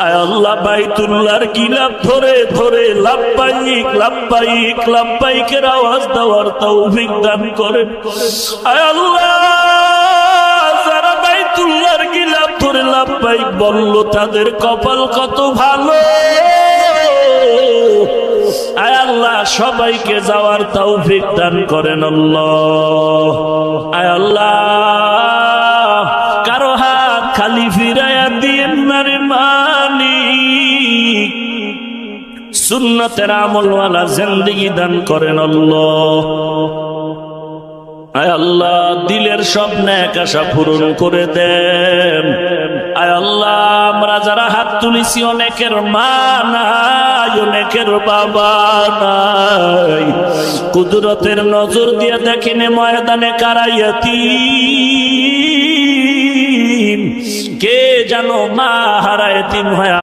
আয় আল্লাহ বাইতুল্লাহর গিলাফ ধরে ধরে লাব্বাইক লাব্বাইক লাব্বাইকের আওয়াজ দেওয়ার তৌফিক দান করেন। আয় আল্লাহ যারা বাইতুল্লাহর গিলাফ ধরে লাব্বাইক বলল তাদের কপাল কত ভালো। আয় আল্লাহ সবাইকে যাওয়ার তৌফিক দান করেন আল্লাহ। আয় আল্লাহ কারো হাত খালি ফিরাইয়া দিয়েন না রে মালিক, সুন্নতের আমলওয়ালা জিন্দেগি দান করেন আল্লাহ। আয় আল্লাহ দিলের সব নেক আশা পূরণ করে দেন। আয় আল্লাহ আমরা যারা হাত তুলেছি অনেকের মা নাই, অনেকের বাবা নাই, কুদরতের নজর দিয়ে দেখিনে ময়দানে কারাইয়াতি কে যেন মা হারায় তিন হয়।